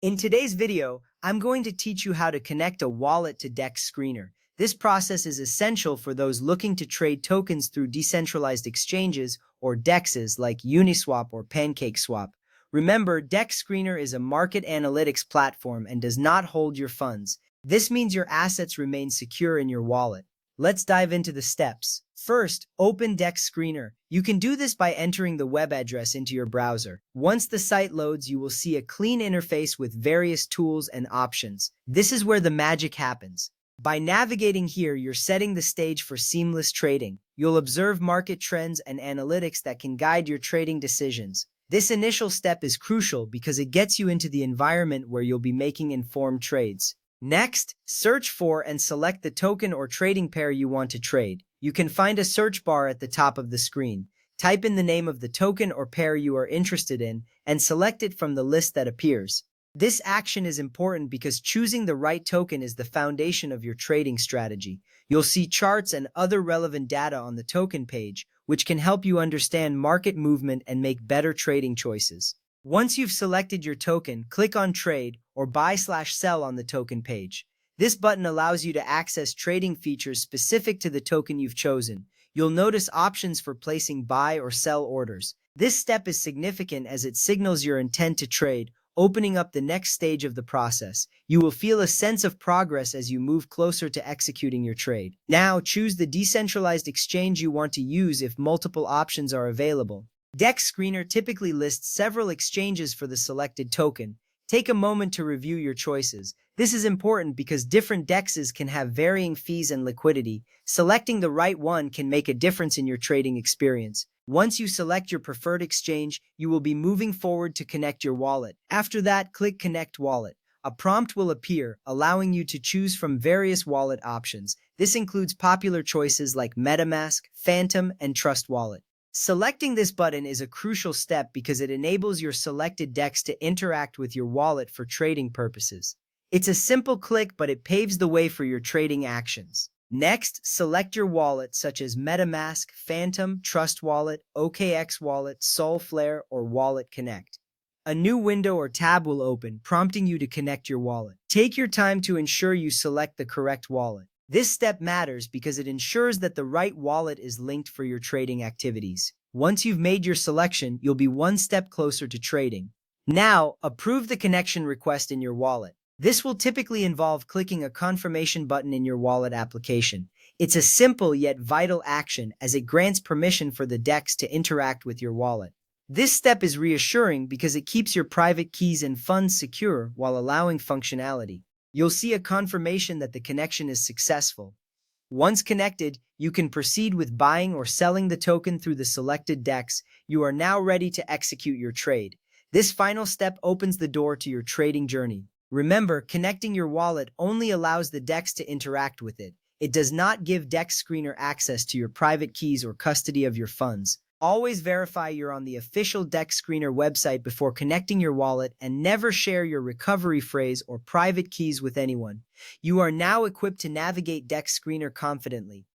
In today's video, I'm going to teach you how to connect a wallet to DEX Screener. This process is essential for those looking to trade tokens through decentralized exchanges or DEXs like Uniswap or PancakeSwap. Remember, DEX Screener is a market analytics platform and does not hold your funds. This means your assets remain secure in your wallet. Let's dive into the steps. First, open DEX Screener. You can do this by entering the web address into your browser. Once the site loads, you will see a clean interface with various tools and options. This is where the magic happens. By navigating here, you're setting the stage for seamless trading. You'll observe market trends and analytics that can guide your trading decisions. This initial step is crucial because it gets you into the environment where you'll be making informed trades. Next, search for and select the token or trading pair you want to trade. You can find a search bar at the top of the screen. Type in the name of the token or pair you are interested in and select it from the list that appears. This action is important because choosing the right token is the foundation of your trading strategy. You'll see charts and other relevant data on the token page, which can help you understand market movement and make better trading choices. Once you've selected your token, click on Trade or Buy/Sell on the token page. This button allows you to access trading features specific to the token you've chosen. You'll notice options for placing buy or sell orders. This step is significant as it signals your intent to trade, opening up the next stage of the process. You will feel a sense of progress as you move closer to executing your trade. Now, choose the decentralized exchange you want to use if multiple options are available. DEX Screener typically lists several exchanges for the selected token. Take a moment to review your choices. This is important because different DEXs can have varying fees and liquidity. Selecting the right one can make a difference in your trading experience. Once you select your preferred exchange, you will be moving forward to connect your wallet. After that, click Connect Wallet. A prompt will appear, allowing you to choose from various wallet options. This includes popular choices like MetaMask, Phantom, and Trust Wallet. Selecting this button is a crucial step because it enables your selected DEX to interact with your wallet for trading purposes. It's a simple click, but it paves the way for your trading actions. Next, select your wallet such as MetaMask, Phantom, Trust Wallet, OKX Wallet, Solflare, or Wallet Connect. A new window or tab will open, prompting you to connect your wallet. Take your time to ensure you select the correct wallet. This step matters because it ensures that the right wallet is linked for your trading activities. Once you've made your selection, you'll be one step closer to trading. Now, approve the connection request in your wallet. This will typically involve clicking a confirmation button in your wallet application. It's a simple yet vital action as it grants permission for the DEX to interact with your wallet. This step is reassuring because it keeps your private keys and funds secure while allowing functionality. You'll see a confirmation that the connection is successful. Once connected, you can proceed with buying or selling the token through the selected DEX. You are now ready to execute your trade. This final step opens the door to your trading journey. Remember, connecting your wallet only allows the DEX to interact with it. It does not give DEX Screener access to your private keys or custody of your funds. Always verify you're on the official DEX Screener website before connecting your wallet and never share your recovery phrase or private keys with anyone. You are now equipped to navigate DEX Screener confidently.